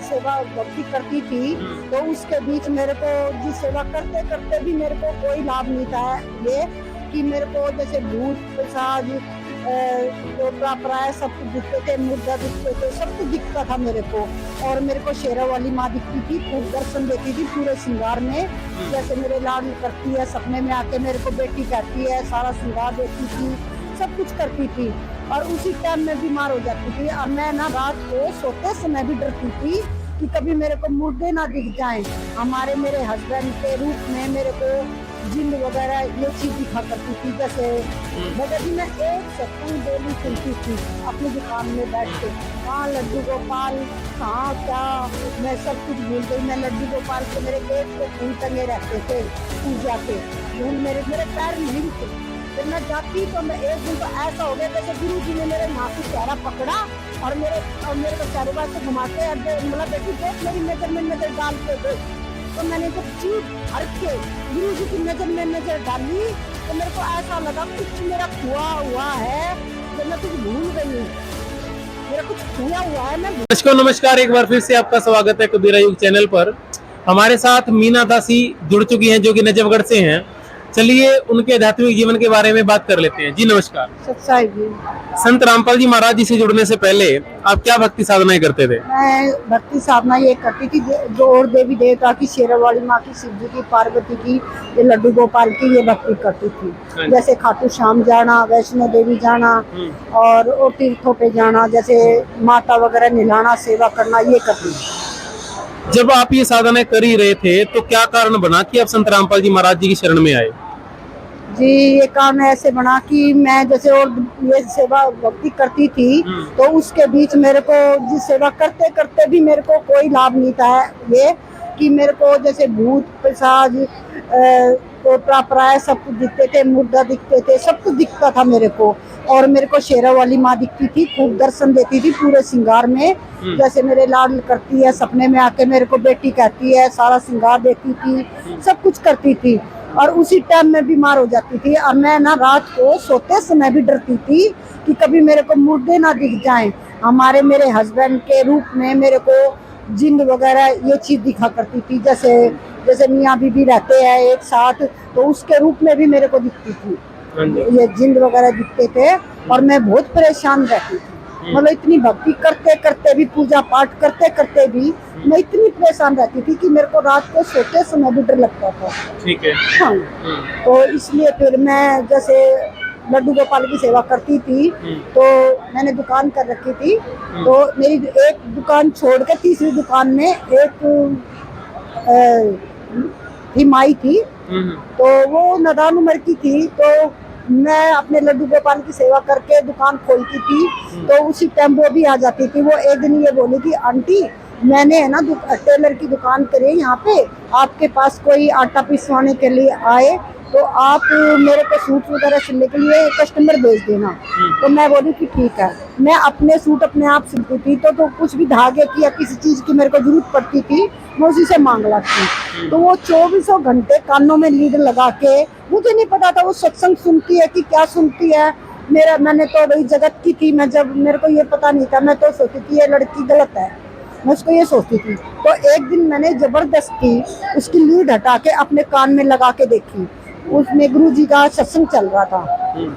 सेवा भक्ति करती थी, तो उसके बीच मेरे को जिस सेवा करते करते भी मेरे को कोई लाभ नहीं था। ये कि मेरे को जैसे भूत प्रसाद तो प्राय सब कुछ दिखते थे, मुर्दा दिखते थे, सब कुछ दिखता था मेरे को। और मेरे को शेरा वाली माँ दिखती थी, खूब दर्शन देती थी पूरे श्रृंगार में। जैसे मेरे लाड करती है, सपने में आके मेरे को बेटी कहती है, सारा श्रृंगार देती थी, सब कुछ करती थी। और उसी टाइम में बीमार हो जाती थी। और मैं ना रात को सोते समय भी डरती थी कि कभी मेरे को मुर्दे ना दिख जाएं। हमारे मेरे हस्बैंड के रूप में मेरे को जिन वगैरह ये चीज दिखा करती थी। जैसे मगर भी मैं एक सत्संग डेली सुनती थी अपनी दुकान में बैठ के। हाँ, लड्डू गोपाल कहाँ क्या, मैं सब कुछ भूल गई। मैं लड्डू गोपाल के मेरे गेट पे फूल टंगे रहते थे पूजा के, फूल मेरे पैर नहीं रुके। फिर मैं जाती तो मैं एक दिन तो ऐसा हो गया जैसे गुरु जी ने मेरे माँ की चेहरा पकड़ा और मेरे को चारों बार से घुमाते, मतलब बेटी देख मेरी नजर में नजर डाल के दे। तो मैंने जब चीज हर के गुरु जी की नजर में नजर डाली तो मेरे को ऐसा लगा कुछ मेरा हुआ है, जब मैं कुछ भूल गई हूँ, मेरा कुछ हुआ है। मैं नमस्कार, एक बार फिर से आपका स्वागत है कबीरा युग चैनल पर। हमारे साथ मीना दासी जुड़ चुकी हैं जो कि नजफगढ़ से हैं। चलिए उनके आध्यात्मिक जीवन के बारे में बात कर लेते हैं। जी नमस्कार। सच्चाई जी। संत रामपाल जी महाराज जी से जुड़ने से पहले आप क्या भक्ति साधनाएं करते थे? मैं भक्ति साधना ये करती थी जो और देवी देवता की, शेरा वाली माँ की, शिव जी की, पार्वती की, ये लड्डू गोपाल की, ये भक्ति करती थी। जैसे खाटू श्याम जाना, वैष्णो देवी जाना और तीर्थों पे जाना, जैसे माता वगैरह निलाना, सेवा करना, ये करती थी। जब आप ये साधनाएं कर ही रहे थे तो क्या कारण बना कि आप संत रामपाल जी महाराज जी की शरण में आए? जी, ये कारण ऐसे बना कि मैं जैसे और ये सेवा भक्ति करती थी, तो उसके बीच मेरे को जिस सेवा करते करते भी मेरे को कोई लाभ नहीं था। ये कि मेरे को जैसे भूत प्रसाद तो प्राय सब कुछ दिखते थे, मुर्दा दिखते थे, सब कुछ दिखता था मेरे को। और मेरे को शेरा वाली माँ दिखती थी, खूब दर्शन देती थी पूरे श्रृंगार में। जैसे मेरे लाड करती है, सपने में आके मेरे को बेटी कहती है, सारा श्रृंगार देती थी, सब कुछ करती थी। और उसी टाइम में बीमार हो जाती थी। और मैं ना रात को सोते समय भी डरती थी कि कभी मेरे को मुर्दे ना दिख जाएं। हमारे मेरे हस्बैंड के रूप में मेरे को जिन वगैरह ये चीज दिखा करती थी। जैसे मियाँ बीबी रहते हैं एक साथ, तो उसके रूप में भी मेरे को दिखती थी, ये जिन वगैरह दिखते थे। और मैं बहुत परेशान रहती थी, मतलब इतनी भक्ति करते करते भी, पूजा पाठ करते करते भी मैं इतनी परेशान रहती थी कि मेरे को रात को सोते समय भी डर लगता था। ठीक है। हाँ, तो इसलिए फिर मैं जैसे लड्डू गोपाल की सेवा करती थी, तो मैंने दुकान कर रखी थी। तो मेरी एक दुकान छोड़ के तीसरी दुकान में एक माई थी, तो वो नादान उम्र की थी। तो मैं अपने लड्डू गोपाल की सेवा करके दुकान खोलती थी, तो उसी टाइम वो भी आ जाती थी। वो एक दिन ये बोली कि आंटी, मैंने है ना टेलर की दुकान करी है यहाँ पे, आपके पास कोई आटा पिसवाने के लिए आए तो आप मेरे को सूट वगैरह सिलने के लिए कस्टमर भेज देना। तो मैं बोली कि ठीक है। मैं अपने सूट अपने आप सिलती थी, तो कुछ भी धागे की या किसी चीज की मेरे को जरूरत पड़ती थी, मैं उसी से मांग लाती। तो वो 24 घंटे कानों में लीड लगा के, मुझे नहीं पता था वो सत्संग सुनती है कि क्या सुनती है। मैंने तो वही जगत की थी, मैं जब मेरे को ये पता नहीं था, मैं तो सोचती थी ये लड़की गलत है, मैं उसको ये सोचती थी। तो एक दिन मैंने जबरदस्ती उसकी लीड हटा के अपने कान में लगा के देखी। उसमें गुरु जी का सत्संग चल रहा था,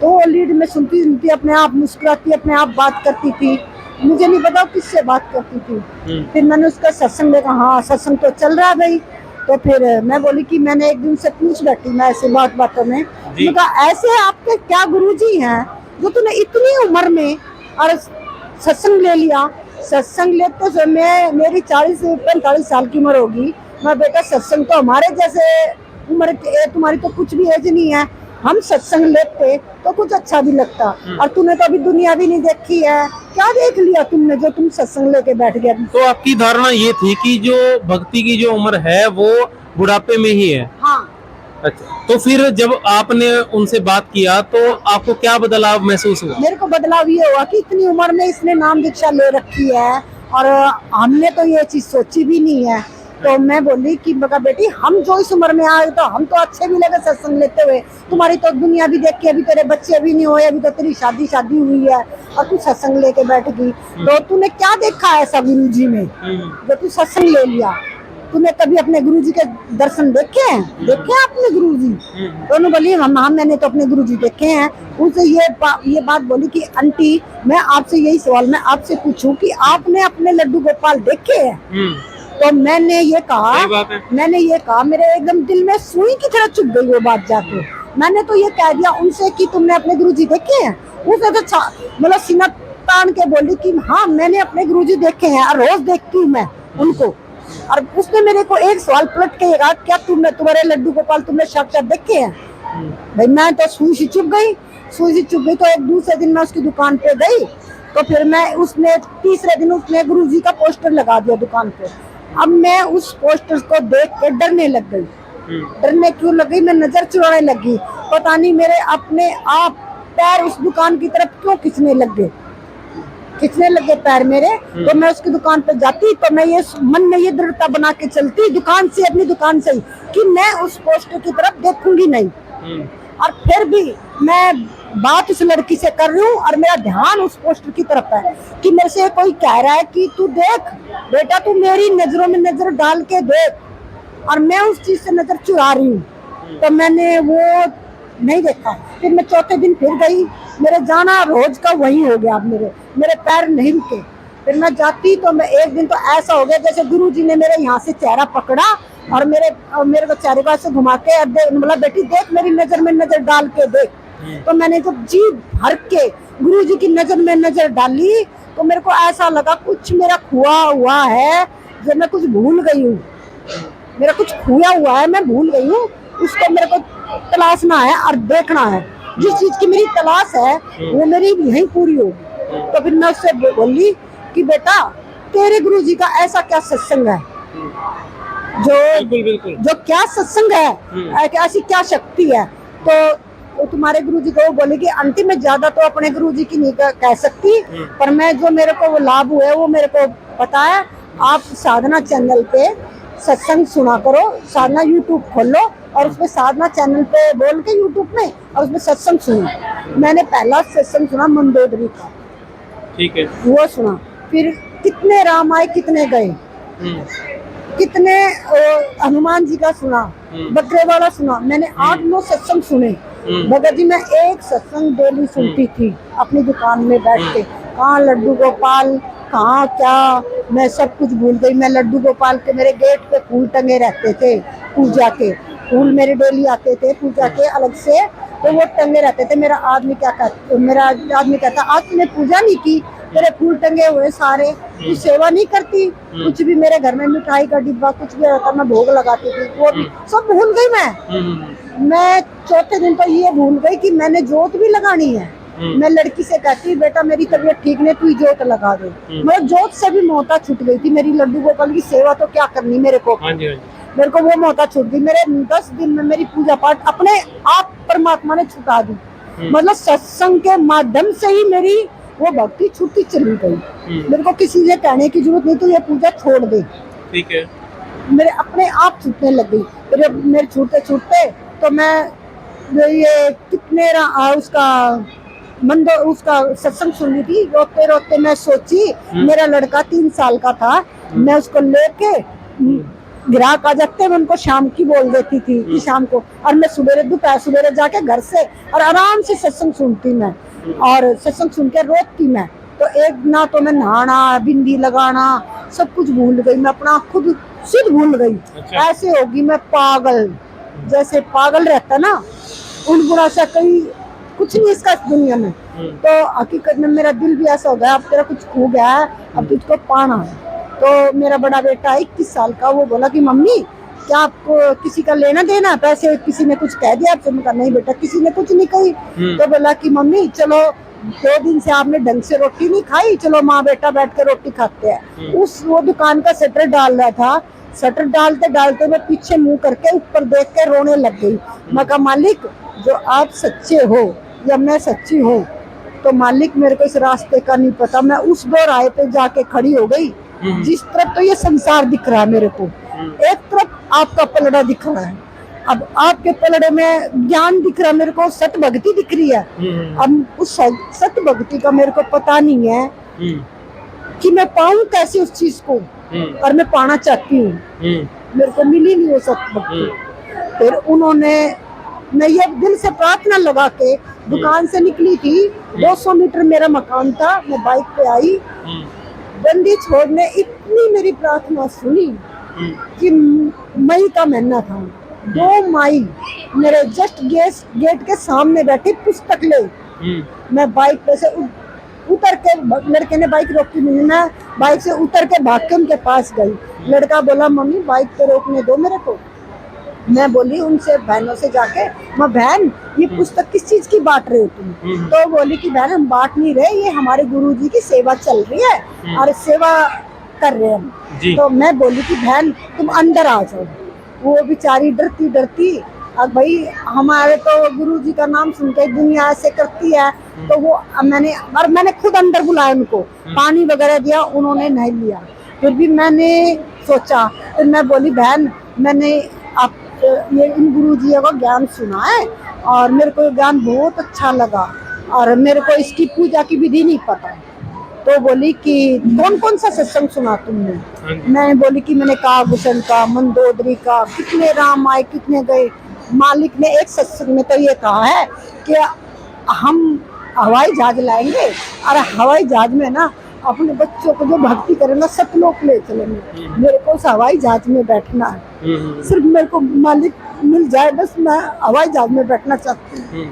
तो वो लीड में सुनती सुनती अपने आप मुस्कुराती, अपने आप बात करती थी। मुझे नहीं पता किससे बात करती थी। फिर मैंने उसका सत्संग देखा, हाँ सत्संग तो चल रहा है भाई। तो फिर मैं बोली कि मैंने एक दिन से पूछ बैठी, मैं ऐसे बातों में कहा, ऐसे आपके क्या गुरुजी हैं जो तूने इतनी उम्र में और सत्संग ले लिया? सत्संग लेते समय मेरी 40 से 45 साल की उम्र होगी। मैं बेटा सत्संग तो हमारे जैसे उम्र के, तुम्हारी तो कुछ भी एज नहीं है, हम सत्संग लेते तो कुछ अच्छा भी लगता। और तूने तो अभी दुनिया भी नहीं देखी है, क्या देख लिया तुमने जो तुम सत्संग लेके बैठ गया? तो आपकी धारणा ये थी कि जो भक्ति की जो उम्र है वो बुढ़ापे में ही है? हाँ। अच्छा, तो फिर जब आपने उनसे बात किया तो आपको क्या बदलाव महसूस हुआ? मेरे को बदलाव ये हुआ कि इतनी उम्र में इसने नाम दीक्षा ले रखी है और हमने तो ये चीज सोची भी नहीं है। तो मैं बोली कि बका बेटी, हम जो इस उम्र में आए तो हम तो अच्छे भी लगे सत्संग लेते हुए, तुम्हारी तो दुनिया भी देख के, अभी तेरे बच्चे भी नहीं हुए, अभी तो तेरी शादी हुई है, और तू सत्संग लेके बैठ गई, तो तूने क्या देखा है ऐसा गुरु जी में जो तू सत्संग ले लिया? तूने कभी अपने गुरु जी के दर्शन देखे हैं? देखे हैं अपने गुरु जी? तो उन्होंने बोली हाँ मैंने तो अपने गुरु जी देखे हैं। उनसे ये बात बोली कि आंटी मैं आपसे यही सवाल मैं आपसे पूछूं कि आपने अपने लड्डू गोपाल देखे हैं? तो मैंने ये कहा मेरे एकदम दिल में सुई की तरह चुभ गई वो बात जाके। मैंने तो ये कह दिया उनसे कि तुमने अपने गुरुजी देखे हैं? उसने तो मतलब सीना तान के बोली कि हाँ मैंने अपने गुरुजी देखे हैं और रोज देखती हूँ मैं उनको। और उसने मेरे को एक सवाल पलट के कहा क्या तुम्हारे लड्डू गोपाल तुमने साक्षात देखे हैं? भाई मैं तो सुई से चुभ गई। तो एक दूसरे दिन मैं उसकी दुकान पे गई, तो फिर मैं उसने तीसरे दिन उसने गुरुजी का पोस्टर लगा दिया दुकान पे। अब मैं उस पोस्टर को देख के डरने लग गई। डरने क्यों लग गई? मैं नजर चुराने लगी। पता नहीं मेरे अपने आप पैर उस दुकान की तरफ क्यों खींचने लग गए पैर मेरे। तो मैं उसकी दुकान पे जाती तो मैं ये मन में ये दृढ़ता बना के चलती अपनी दुकान से ही कि मैं उस पोस्टर की तरफ देखूंगी नहीं। और फिर भी मैं बात उस लड़की से कर रही हूँ और मेरा ध्यान उस पोस्टर की तरफ है कि मेरे से कोई कह रहा है कि तू देख बेटा, तू मेरी नजरों में नजर डाल के देख, और मैं उस चीज से नजर चुरा रही हूँ। तो मैंने वो नहीं देखा। फिर मैं चौथे दिन फिर गई, मेरे जाना रोज का वही हो गया। अब मेरे पैर नहीं रुके। फिर मैं जाती तो मैं एक दिन तो ऐसा हो गया जैसे गुरुजी ने मेरे यहाँ से चेहरा पकड़ा और मेरे को चेहरे को ऐसे घुमा के मतलब बेटी देख मेरी नजर में नजर डाल के देख। तो मैंने जब जी भर के गुरुजी की नजर में नजर डाली तो मेरे को ऐसा लगा कुछ मेरा खोया हुआ है, जो मैं कुछ भूल गई हूँ। मेरा कुछ खोया हुआ है, मैं भूल गई हूँ, उसको मेरे को तलाशना है और देखना है। जिस चीज की मेरी तलाश है वो मेरी यहीं पूरी होगी। तो फिर मैं उससे बोली कि बेटा तेरे गुरुजी का ऐसा क्या सत्संग है जो क्या सत्संग है, ऐसी क्या शक्ति है? तो तुम्हारे गुरुजी को बोले कि आंटी मैं ज्यादा तो अपने गुरुजी की नहीं कह सकती, पर मैं जो मेरे को वो लाभ हुआ है वो मेरे को पता है। आप साधना चैनल पे सत्संग सुना करो, साधना यूट्यूब खोलो और उसमें साधना चैनल पे बोल के यूट्यूब में और उसमें सत्संग सुनो। मैंने पहला सत्संग सुना मंदोदरी का, ठीक है, वो सुना। फिर कितने राम आए कितने गए, कितने हनुमान जी का सुना, बकरे वाला सुना। मैंने 8-9 सत्संग सुने। भगत जी मैं एक सत्संग डेली सुनती थी अपनी दुकान में बैठ के। कहाँ लड्डू गोपाल, कहाँ क्या, मैं सब कुछ भूल गई। मैं लड्डू गोपाल के मेरे गेट पे फूल टंगे रहते थे, पूजा के फूल मेरे डेली आते थे पूजा के अलग से, तो वो टंगे रहते थे। मेरा आदमी कहता आज तूने पूजा नहीं की, तेरे फूल टंगे हुए सारे, तू सेवा नहीं करती। कुछ भी मेरे घर में मिठाई का डिब्बा कुछ भी रहता मैं भोग लगाती थी, वो भी सब भूल गई। मैं चौथे दिन तो ये भूल गई कि मैंने जोत भी लगानी है। मैं लड़की से कहती बेटा मेरी तबीयत ठीक नहीं, तू जोत लगा दे। मतलब जोत से भी मोहता छूट गई थी। मेरी लड्डू गोपाल की सेवा तो क्या करनी मेरे को वो मोहता छूट गई। मेरे 10 दिन में मेरी पूजा पाठ अपने आप परमात्मा ने छुटा दी। मतलब सत्संग के माध्यम से ही मेरी वो भक्ति छूटती चली गई। मेरे को किसी से कहने की जरूरत नहीं, तो ये पूजा छोड़ दे, ठीक है। मेरे अपने आप छूटने लग गई। फिर मेरे छूटते तो मैं ये कितने उसका सत्संग सुनी थी। रोते रोते मैं सोची मेरा लड़का 3 साल का था, मैं उसको लेके ग्राहक आ जाते मैं उनको शाम की बोल देती थी कि शाम को, और मैं सुबह जाके घर से और आराम से सत्संग सुनती मैं, और सत्संग सुन के रोती मैं। तो एक ना तो मैं नहाना बिंदी लगाना सब कुछ भूल गई। मैं अपना खुद सिद्ध भूल गई। अच्छा। ऐसे होगी मैं पागल, जैसे पागल रहता ना उन गुना से कहीं कुछ नहीं इसका दुनिया में। तो हकीकत में मेरा दिल भी ऐसा हो गया अब तेरा कुछ खो गया है, अब तुझको पाना है। तो मेरा बड़ा बेटा 21 साल का, वो बोला कि मम्मी क्या आपको किसी का लेना देना पैसे, किसी ने कुछ कह दिया आपसे? मैं कहा नहीं बेटा किसी ने कुछ नहीं कही। तो बोला कि मम्मी चलो 2 दिन से आपने ढंग से रोटी नहीं खाई, चलो माँ बेटा बैठ कर रोटी खाते हैं। वो दुकान का शटर डाल रहा था, शटर डालते डालते मैं पीछे मुंह करके ऊपर देख के रोने लग गई। मैं कहा मालिक जो आप सच्चे हो या मैं सच्ची हूँ, तो मालिक मेरे को इस रास्ते का नहीं पता। मैं उस 2 राह पे जाके खड़ी हो गई। जिस तरफ तो ये संसार दिख रहा है मेरे को, एक तरफ आपका पलड़ा दिख रहा है, अब आपके पलड़े में ज्ञान दिख रहा, मेरे को सत भक्ति दिख रही है। अब उस सत भक्ति का मेरे को पता नहीं है कि मैं पाऊं कैसे उस चीज को, और मैं पाना चाहती हूँ, मेरे को मिली नहीं वो सत भक्ति। फिर उन्होंने, मैं ये दिल से प्रार्थना लगा के दुकान से निकली थी, 200 मीटर मेरा मकान था, मैं बाइक पे आई, बंदी छोड़ने इतनी मेरी प्रार्थना सुनी कि मई का महीना था, 2 मई, मेरे जस्ट गेट के सामने बैठी पुस्तक ले, मैं बाइक पे से उतर के, लड़के ने बाइक रोकी नहीं, मैं बाइक से उतर के भाग के उनके पास गई। लड़का बोला मम्मी बाइक पे रोकने दो मेरे को। मैं बोली उनसे, बहनों से जाके, मैं बहन ये पुस्तक किस चीज की बांट रहे हो तुम? तो बोली कि बहन हम बांट नहीं रहे, ये हमारे गुरुजी की सेवा चल रही है और सेवा कर रहे हैं हम। तो मैं बोली कि बहन तुम अंदर आ जाओ। वो बेचारी डरती डरती, अब भाई हमारे तो गुरुजी का नाम सुनते दुनिया ऐसे करती है, तो वो मैंने खुद अंदर बुलाया उनको, पानी वगैरह दिया, उन्होंने नहीं लिया। फिर भी मैंने सोचा, फिर मैं बोली बहन मैंने आप ये इन गुरुजियों का ज्ञान सुना है और मेरे को ज्ञान बहुत अच्छा लगा और मेरे को इसकी पूजा की विधि नहीं पता। तो बोली कि कौन कौन सा सत्संग सुना तुमने? मैंने बोली कि मैंने कागभूषण का, मंदोदरी का, कितने राम आए कितने गए। मालिक ने एक सत्संग में तो ये कहा है कि हम हवाई जहाज लाएंगे और हवाई जहाज में ना अपने बच्चों को जो भक्ति करेंगे सतलोक ले चलेंगे। मेरे को उस हवाई जहाज में बैठना है, सिर्फ मेरे को मालिक मिल जाए बस, मैं हवाई जहाज में बैठना चाहती हूँ,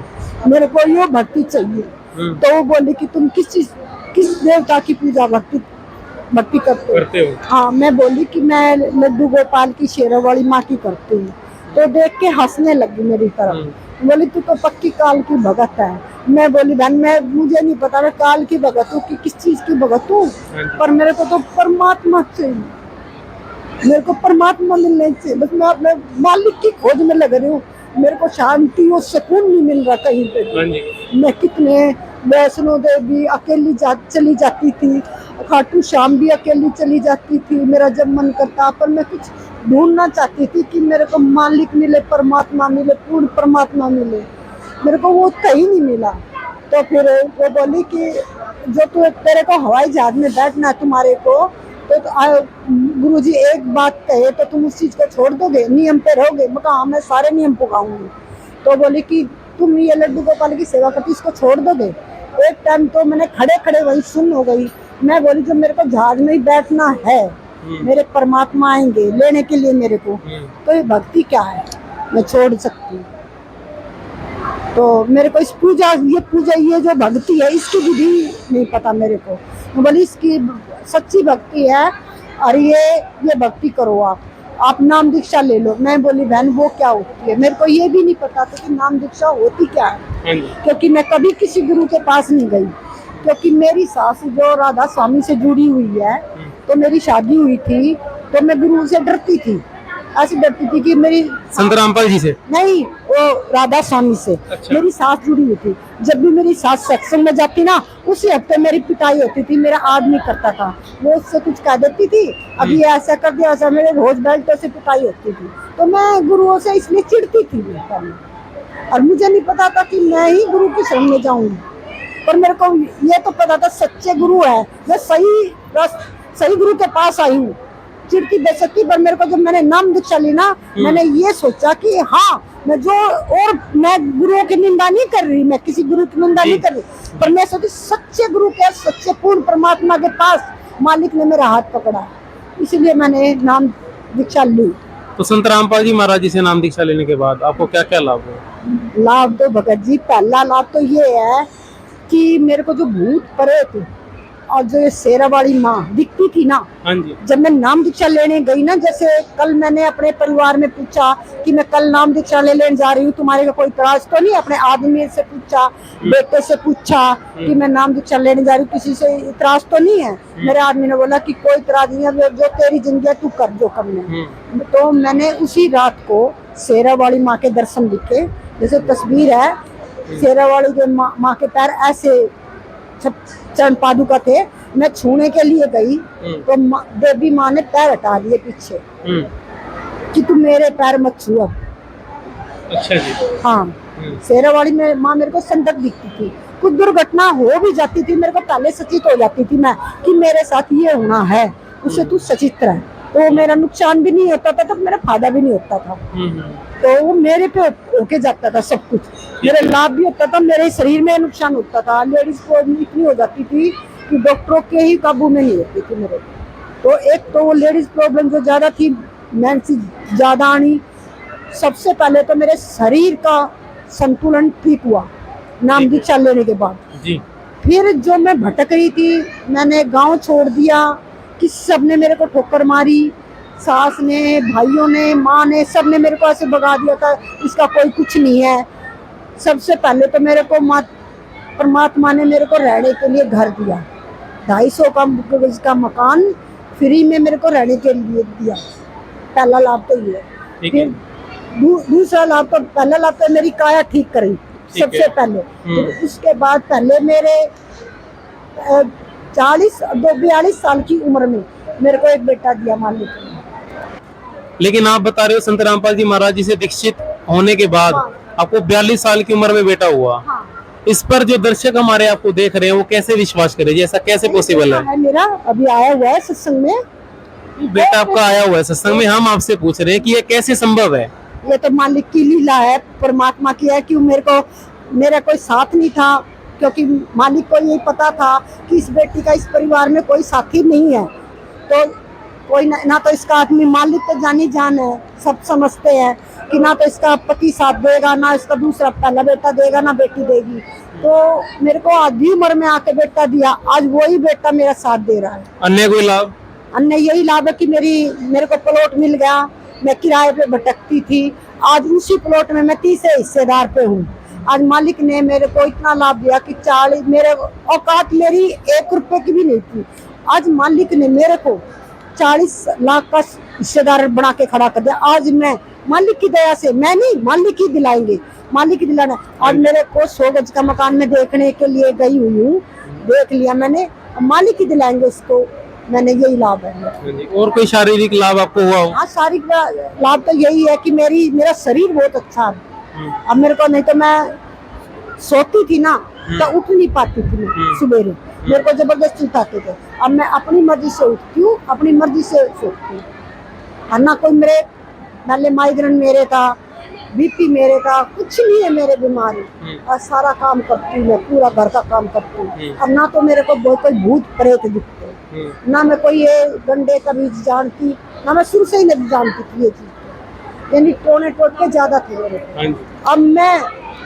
मेरे को ये भक्ति चाहिए। तो वो बोली कि तुम किस देवता की पूजा भक्ति करते हो? हाँ, मैं बोली कि मैं लड्डू गोपाल की शेरावाली माँ की करती हूँ। तो देख के हंसने लगी मेरी तरफ, बोली तू तो पक्की काल की भगत है। मैं बोली बहन मुझे नहीं पता मैं काल की भगत हूँ कि किस चीज की भगत हूँ, पर मेरे को तो परमात्मा चाहिए, मेरे को परमात्मा मिलने चाहिए, बस मैं अपने मालिक की खोज में लग रही हूँ। मेरे को शांति और सुकून नहीं मिल रहा कहीं पे। मैं कितने वैष्णो देवी अकेली चली जाती थी, खाटू श्याम भी अकेली चली जाती थी, मेरा जब मन करता, पर मैं कुछ ढूंढना चाहती थी कि मेरे को मालिक मिले, परमात्मा मिले, पूर्ण परमात्मा मिले, मेरे को वो कहीं नहीं मिला। तो फिर वो बोली कि जो तेरे को हवाई जहाज में बैठना है तुम्हारे को, तो गुरुजी एक बात कहे तो तुम उस चीज को छोड़ दोगे, नियम पे रहोगे? मैं कहा मैं सारे नियम पुगाऊंगी। तो बोली कि तुम ये लड्डू गोपाल की सेवा करती इसको छोड़ दोगे? एक टाइम तो मैंने खड़े खड़े वही सुन हो गई। मैं बोली जब मेरे को जहाज में ही बैठना है, मेरे परमात्मा आएंगे लेने के लिए मेरे को, तो ये भक्ति क्या है, मैं छोड़ सकती हूँ? तो मेरे को इस पूजा ये जो भक्ति है इसकी विधि नहीं पता मेरे को। मैं बोली इसकी सच्ची भक्ति है और ये भक्ति करो, आप नाम दीक्षा ले लो। मैं बोली बहन वो क्या होती है? मेरे को ये भी नहीं पता था कि नाम दीक्षा होती क्या है, क्योंकि मैं कभी किसी गुरु के पास नहीं गई, क्योंकि मेरी सास जो राधा स्वामी से जुड़ी हुई है, तो मेरी शादी हुई थी तो मैं गुरु से डरती थी, ऐसी डरती थी कि मेरी संत रामपाल जी से नहीं, वो राधा स्वामी से। अच्छा। मेरी सास जुड़ी हुई थी, जब भी मेरी सास सत्संग में जाती ना उसी हफ्ते मेरी पिटाई होती थी, मेरा आदमी करता था, वो उससे कुछ कह देती थी, अब ये ऐसा कर दिया ऐसा, मेरे रोज बेल्टों से पिटाई होती थी। तो मैं गुरुओं से इसलिए चिढ़ती थी और मुझे नहीं पता था कि मैं ही गुरु की शरण में जाऊंगी, पर मेरे को ये तो पता था सच्चे गुरु है, मैं सही गुरु के पास आई हूँ। चिड़की बेसती, पर मेरे को जब मैंने नाम दीक्षा ली ना, मैंने ये सोचा कि हाँ मैं गुरुओं की निंदा नहीं कर रही, मैं किसी गुरु की निंदा नहीं कर रही, पर मैं सोची सच्चे गुरु के, सच्चे पूर्ण परमात्मा के पास मालिक ने मेरा हाथ पकड़ा, इसलिए मैंने नाम दीक्षा ली। तो संत रामपाल जी महाराज जी से नाम दीक्षा लेने के बाद आपको क्या क्या लाभ हुआ? लाभ तो भगत जी, पहला लाभ तो ये है कि मेरे को जो भूत प्रेत और जो ये शेरावाली माँ दिखती थी ना, जब मैं नाम दीक्षा लेने गई ना, जैसे कल मैंने अपने परिवार में पूछा कि मैं कल नाम दीक्षा लेने जा रही हूँ, तुम्हारे का कोई इतराज तो नहीं? अपने आदमी से पूछा, बेटे से पूछा कि मैं नाम दीक्षा लेने जा रही हूँ, किसी से इतराज तो नहीं है? मेरे आदमी ने बोला कि कोई इतराज नहीं है, जो तेरी जिंदगी है तू कर जो करना। तो मैंने उसी रात को शेरावाली माँ के दर्शन दिखे, जैसे तस्वीर है शेरावाली के माँ के पैर ऐसे चरण पादुका थे, मैं छूने के लिए गई तो देवी माँ ने पैर हटा दिए पीछे कि तू मेरे पैर मत छू। अच्छा जी। हाँ, शेरावाली में माँ मेरे को संदक दिखती थी। कुछ दुर्घटना हो भी जाती थी, मेरे को पहले सचेत हो जाती थी मैं कि मेरे साथ ये होना है, उससे तू सचेत रह। तो मेरा नुकसान भी नहीं होता था, तो मेरा फायदा भी नहीं होता था। तो वो मेरे पे होके जाता था सब कुछ, मेरे लाभ भी होता था, मेरे शरीर में नुकसान होता था। लेडीज को इतनी हो जाती थी कि डॉक्टरों के ही काबू में नहीं होती थी मेरे। तो एक तो वो लेडीज प्रॉब्लम जो ज्यादा थी, मेंस ज्यादा आनी। सबसे पहले तो मेरे शरीर का संतुलन ठीक हुआ नाम दीक्षा लेने के बाद जी। फिर जो मैं भटक रही थी, मैंने गांव छोड़ दिया कि सबने मेरे को ठोकर मारी, सास ने, भाइयों ने, माँ ने, सब ने मेरे को ऐसे भगा दिया था, इसका कोई कुछ नहीं है। सबसे पहले तो मेरे को परमात्मा ने मेरे को रहने के लिए घर दिया, 250 का मकान फ्री में मेरे को रहने के लिए दिया। पहला लाभ तो ये। फिर दूसरा लाभ तो, पहला लाभ तो मेरी काया ठीक करी सबसे पहले। तो उसके बाद पहले मेरे 42 साल की उम्र में मेरे को एक बेटा दिया मालिक ने। लेकिन आप बता रहे हो संत रामपाल जी महाराज जी से दीक्षित होने के बाद आपको 42 साल की उम्र में बेटा हुआ। इस पर जो दर्शक हमारे आपको देख रहे हैं वो कैसे विश्वास करें, ऐसा कैसे पॉसिबल है? मेरा अभी आया हुआ है सत्संग में, बेटा आपका आया हुआ है सत्संग में। हम आपसे पूछ रहे हैं कि ये कैसे संभव है? ये तो मालिक की लीला है, परमात्मा की है। कि मेरा कोई साथ नहीं था, क्योंकि मालिक को यही पता था कि इस बेटी का इस परिवार में कोई साथी नहीं है। तो कोई ना तो इसका आदमी, मालिक तो जानी जान है, सब समझते हैं कि ना तो इसका पति साथ देगा, ना इसका दूसरा पहला बेटा देगा, ना बेटी देगी। तो मेरे को आधी उम्र में आके बेटा दिया, आज वही बेटा मेरा साथ दे रहा है। अन्य कोई लाभ? अन्य यही लाभ है कि मेरे को प्लॉट मिल गया, मैं किराए पे भटकती थी, आज उसी प्लॉट में मैं 30 हिस्सेदार पे हूँ। आज मालिक ने मेरे को इतना लाभ दिया कि 40, मेरे औकात मेरी 1 रुपए की भी नहीं थी। आज मालिक ने मेरे को 40 लाख का हिस्सेदार बना के खड़ा कर दिया। आज मैं मालिक की दया से, मैं नहीं, मालिक ही दिलाएंगे, मालिक ही दिलाना। आज मेरे को 100 गज का मकान में देखने के लिए गई हुई हूँ, देख लिया मैंने, मालिक ही दिलाएंगे इसको। मैंने यही लाभ है। और कोई शारीरिक लाभ आपको हुआ हो? हाँ, शारीरिक लाभ तो यही है कि मेरा शरीर बहुत अच्छा है। अब मेरे को, नहीं तो मैं सोती थी ना तो उठ नहीं पाती थी मैं सुबह, मेरे को जबरदस्ती उठाते थे। अब मैं अपनी मर्जी से उठती हूँ, अपनी मर्जी से सोती हूँ। और ना कोई मेरे पहले माइग्रेन मेरे था, बीपी मेरे था, कुछ नहीं है मेरे बीमारी। और सारा काम करती हूँ मैं, पूरा घर का काम करती हूँ। अब ना तो मेरे को कोई भूत प्रेत दिखते, ना मैं कोई ये गंडे का बीज जानती, ना मैं शुरू से ही नहीं जानती थी ये चीज। यानी टोने टोटके ज्यादा थे मेरे। अब मैं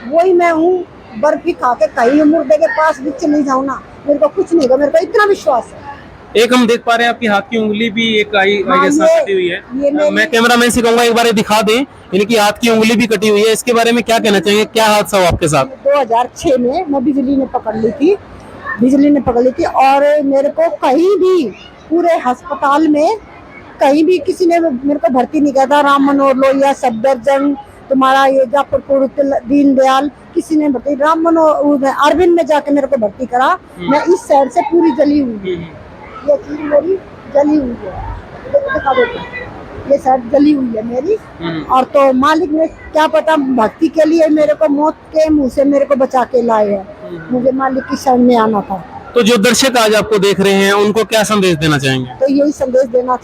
वही मैं हूँ, बर्फी खा के कहीं मुर्दे के पास भी चली जाऊँ ना, मेरे को कुछ नहीं होगा, मेरे को इतना विश्वास है। एक हम देख पा रहे हैं आपकी हाथ की उंगली भी एक आई हाँ, जैसा कटी हुई है। मैं कैमरामैन से कहूंगा एक बार दिखा दें, इनकी हाथ की उंगली भी कटी हुई है। इसके बारे में क्या कहना चाहेंगे, क्या हादसा हुआ आपके साथ? 2006 में मैं बिजली ने पकड़ ली थी और मेरे को कहीं भी पूरे अस्पताल में कहीं भी किसी ने मेरे को भर्ती नहीं किया था। राम मनोहर लोहिया, सफदरजंग, तुम्हारा ये जाफरपुर, दीनदयाल, किसी ने भर्ती, राम मनोहर अरविंद में जाके मेरे को भर्ती करा। मैं इस साइड से पूरी जली हुई, ये चीज मेरी जली हुई है, दिखा देता, ये साइड जली हुई है मेरी। और तो मालिक ने क्या पता भक्ति के लिए मेरे को मौत के मुंह से मेरे को बचा के लाए हैं। मुझे मालिक की शरण में आना था। तो जो दर्शक आज आपको देख रहे हैं उनको क्या संदेश देना चाहेंगे? तो यही संदेश देना